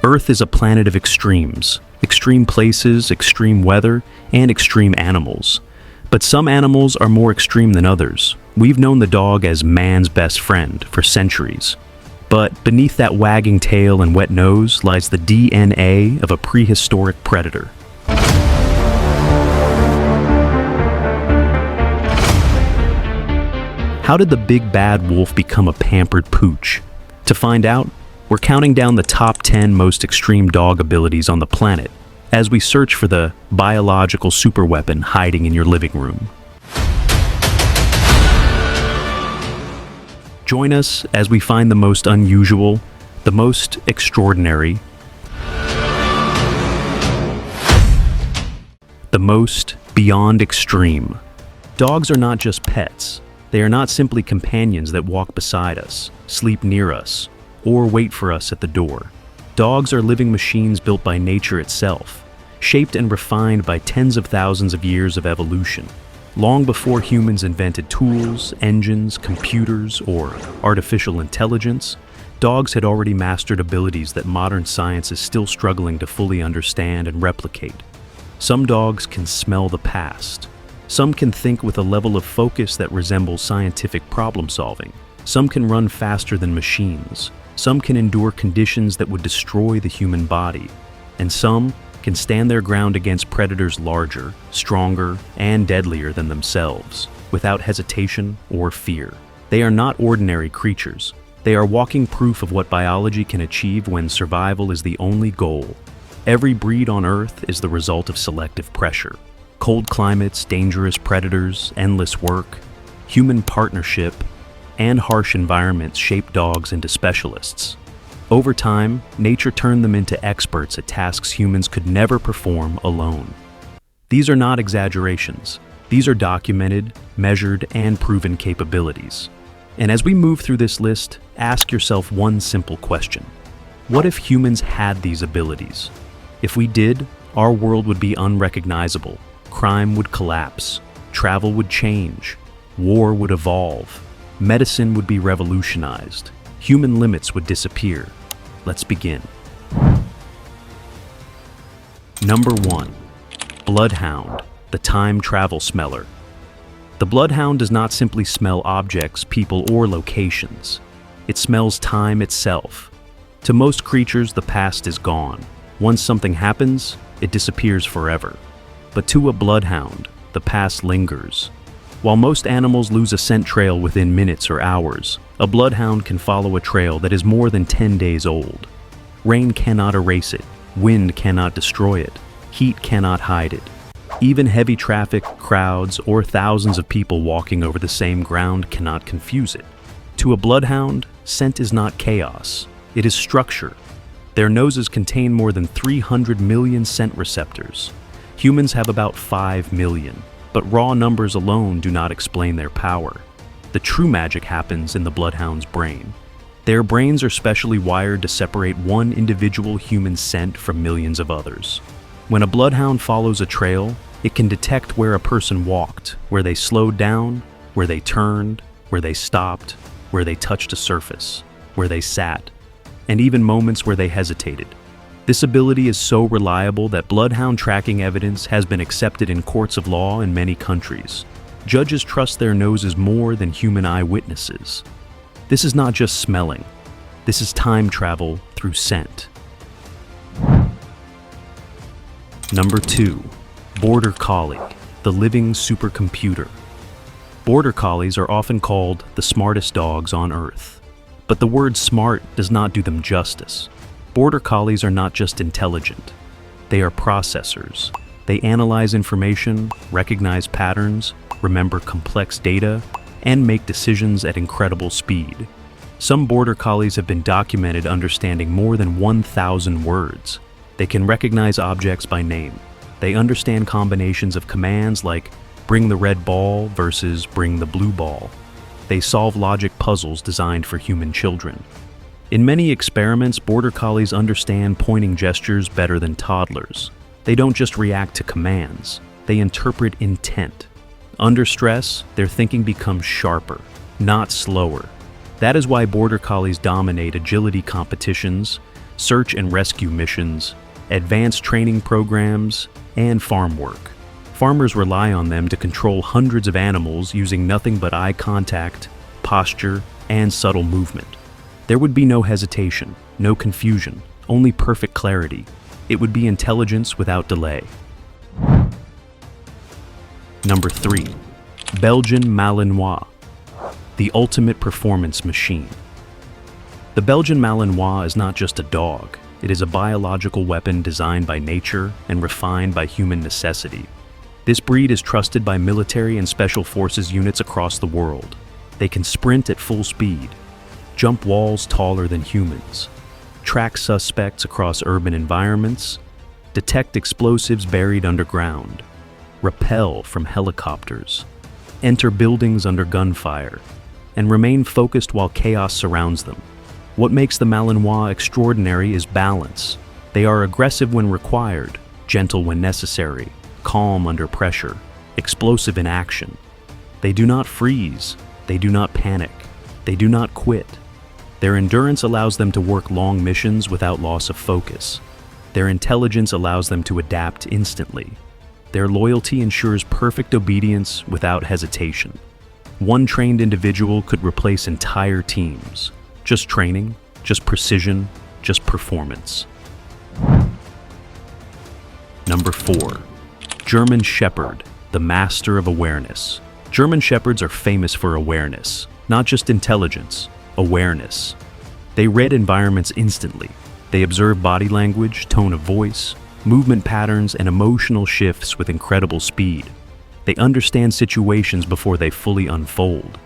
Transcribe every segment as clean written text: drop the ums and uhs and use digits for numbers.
Earth is a planet of extremes. Extreme places, extreme weather, and extreme animals. But some animals are more extreme than others. We've known the dog as man's best friend for centuries. But beneath that wagging tail and wet nose lies the DNA of a prehistoric predator. How did the big bad wolf become a pampered pooch? To find out, we're counting down the top 10 most extreme dog abilities on the planet as we search for the biological superweapon hiding in your living room. Join us as we find the most unusual, the most extraordinary, the most beyond extreme. Dogs are not just pets. They are not simply companions that walk beside us, sleep near us, or wait for us at the door. Dogs are living machines built by nature itself, shaped and refined by tens of thousands of years of evolution. Long before humans invented tools, engines, computers, or artificial intelligence, dogs had already mastered abilities that modern science is still struggling to fully understand and replicate. Some dogs can smell the past. Some can think with a level of focus that resembles scientific problem solving. Some can run faster than machines. Some can endure conditions that would destroy the human body. And some can stand their ground against predators larger, stronger, and deadlier than themselves, without hesitation or fear. They are not ordinary creatures. They are walking proof of what biology can achieve when survival is the only goal. Every breed on Earth is the result of selective pressure. Cold climates, dangerous predators, endless work, human partnership, and harsh environments shape dogs into specialists. Over time, nature turned them into experts at tasks humans could never perform alone. These are not exaggerations. These are documented, measured, and proven capabilities. And as we move through this list, ask yourself one simple question. What if humans had these abilities? If we did, our world would be unrecognizable. Crime would collapse. Travel would change. War would evolve. Medicine would be revolutionized. Human limits would disappear. Let's begin. Number 1. Bloodhound, the time travel smeller. The bloodhound does not simply smell objects, people, or locations. It smells time itself. To most creatures, the past is gone. Once something happens, it disappears forever. But to a bloodhound, the past lingers. While most animals lose a scent trail within minutes or hours, a bloodhound can follow a trail that is more than 10 days old. Rain cannot erase it, wind cannot destroy it, heat cannot hide it. Even heavy traffic, crowds, or thousands of people walking over the same ground cannot confuse it. To a bloodhound, scent is not chaos, it is structure. Their noses contain more than 300 million scent receptors. Humans have about 5 million. But raw numbers alone do not explain their power. The true magic happens in the bloodhound's brain. Their brains are specially wired to separate one individual human scent from millions of others. When a bloodhound follows a trail, it can detect where a person walked, where they slowed down, where they turned, where they stopped, where they touched a surface, where they sat, and even moments where they hesitated. This ability is so reliable that bloodhound tracking evidence has been accepted in courts of law in many countries. Judges trust their noses more than human eyewitnesses. This is not just smelling. This is time travel through scent. Number 2. Border Collie, the living supercomputer. Border Collies are often called the smartest dogs on Earth. But the word smart does not do them justice. Border Collies are not just intelligent. They are processors. They analyze information, recognize patterns, remember complex data, and make decisions at incredible speed. Some Border Collies have been documented understanding more than 1,000 words. They can recognize objects by name. They understand combinations of commands like bring the red ball versus bring the blue ball. They solve logic puzzles designed for human children. In many experiments, Border Collies understand pointing gestures better than toddlers. They don't just react to commands, they interpret intent. Under stress, their thinking becomes sharper, not slower. That is why Border Collies dominate agility competitions, search and rescue missions, advanced training programs, and farm work. Farmers rely on them to control hundreds of animals using nothing but eye contact, posture, and subtle movement. There would be no hesitation, no confusion, only perfect clarity. It would be intelligence without delay. Number 3. Belgian Malinois, the ultimate performance machine. The Belgian Malinois is not just a dog. It is a biological weapon designed by nature and refined by human necessity. This breed is trusted by military and special forces units across the world. They can sprint at full speed, jump walls taller than humans, track suspects across urban environments, detect explosives buried underground, rappel from helicopters, enter buildings under gunfire, and remain focused while chaos surrounds them. What makes the Malinois extraordinary is balance. They are aggressive when required, gentle when necessary, calm under pressure, explosive in action. They do not freeze, they do not panic, they do not quit. Their endurance allows them to work long missions without loss of focus. Their intelligence allows them to adapt instantly. Their loyalty ensures perfect obedience without hesitation. One trained individual could replace entire teams. Just training, just precision, just performance. Number 4. German Shepherd, the master of awareness. German Shepherds are famous for awareness, not just intelligence, awareness. They read environments instantly. They observe body language, tone of voice, movement patterns, and emotional shifts with incredible speed. They understand situations before they fully unfold.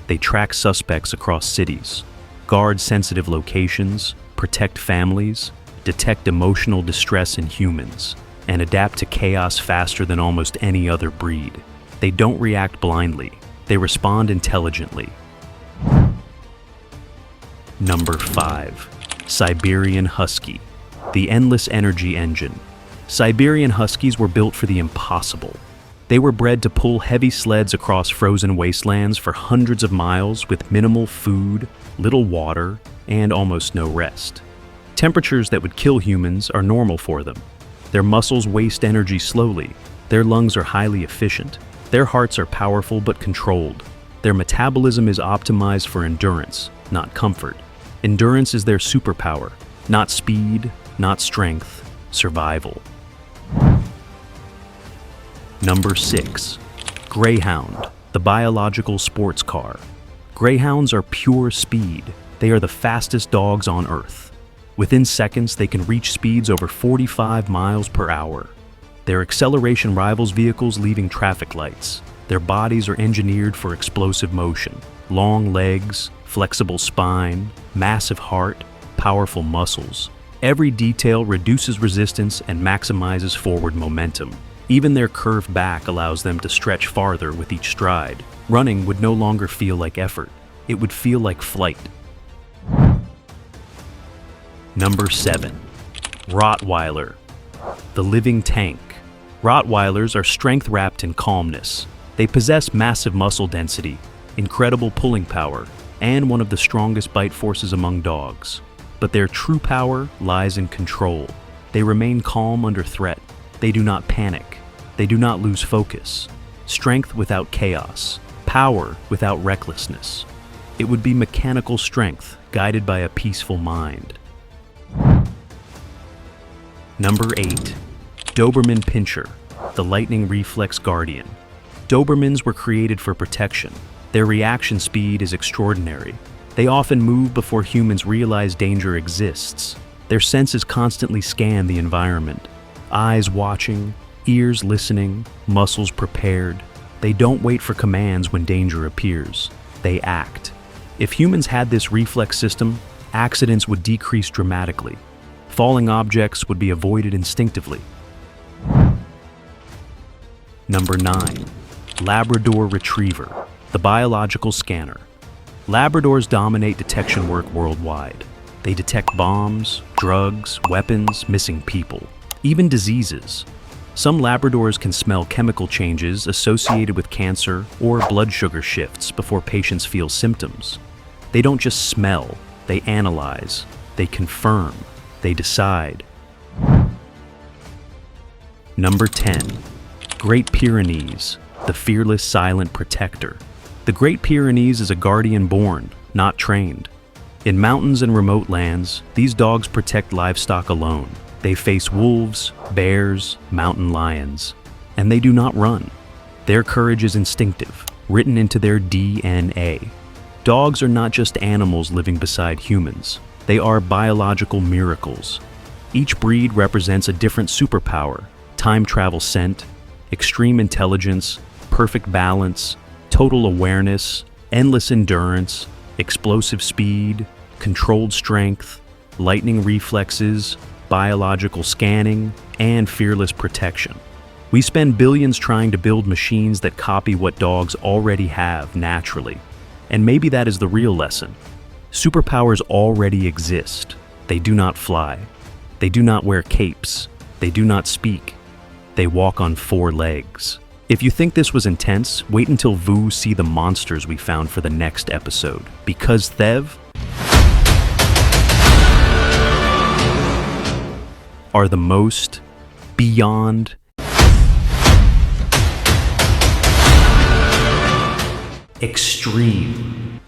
They track suspects across cities, guard sensitive locations, protect families, detect emotional distress in humans, and adapt to chaos faster than almost any other breed. They don't react blindly. They respond intelligently. Number 5. Siberian Husky, the endless energy engine. Siberian Huskies were built for the impossible. They were bred to pull heavy sleds across frozen wastelands for hundreds of miles with minimal food, little water, and almost no rest. Temperatures that would kill humans are normal for them. Their muscles waste energy slowly. Their lungs are highly efficient. Their hearts are powerful but controlled. Their metabolism is optimized for endurance, not comfort. Endurance is their superpower, not speed, not strength, survival. Number 6. Greyhound, the biological sports car. Greyhounds are pure speed. They are the fastest dogs on Earth. Within seconds, they can reach speeds over 45 miles per hour. Their acceleration rivals vehicles leaving traffic lights. Their bodies are engineered for explosive motion. Long legs, flexible spine, massive heart, powerful muscles. Every detail reduces resistance and maximizes forward momentum. Even their curved back allows them to stretch farther with each stride. Running would no longer feel like effort. It would feel like flight. Number 7. Rottweiler, the living tank. Rottweilers are strength wrapped in calmness. They possess massive muscle density, incredible pulling power, and one of the strongest bite forces among dogs. But their true power lies in control. They remain calm under threat. They do not panic. They do not lose focus. Strength without chaos. Power without recklessness. It would be mechanical strength guided by a peaceful mind. Number 8. Doberman Pinscher, the lightning reflex guardian. Dobermans were created for protection. Their reaction speed is extraordinary. They often move before humans realize danger exists. Their senses constantly scan the environment. Eyes watching, ears listening, muscles prepared. They don't wait for commands when danger appears. They act. If humans had this reflex system, accidents would decrease dramatically. Falling objects would be avoided instinctively. Number 9. Labrador Retriever, the biological scanner. Labradors dominate detection work worldwide. They detect bombs, drugs, weapons, missing people, even diseases. Some Labradors can smell chemical changes associated with cancer or blood sugar shifts before patients feel symptoms. They don't just smell, they analyze, they confirm, they decide. Number 10. Great Pyrenees, the fearless silent protector. The Great Pyrenees is a guardian born, not trained. In mountains and remote lands, these dogs protect livestock alone. They face wolves, bears, mountain lions, and they do not run. Their courage is instinctive, written into their DNA. Dogs are not just animals living beside humans. They are biological miracles. Each breed represents a different superpower: time travel scent, extreme intelligence, perfect balance, total awareness, endless endurance, explosive speed, controlled strength, lightning reflexes, biological scanning, and fearless protection. We spend billions trying to build machines that copy what dogs already have naturally. And maybe that is the real lesson. Superpowers already exist. They do not fly. They do not wear capes. They do not speak. They walk on 4 legs. If you think this was intense, wait until Vu see the monsters we found for the next episode. Because Thev are the most beyond extreme.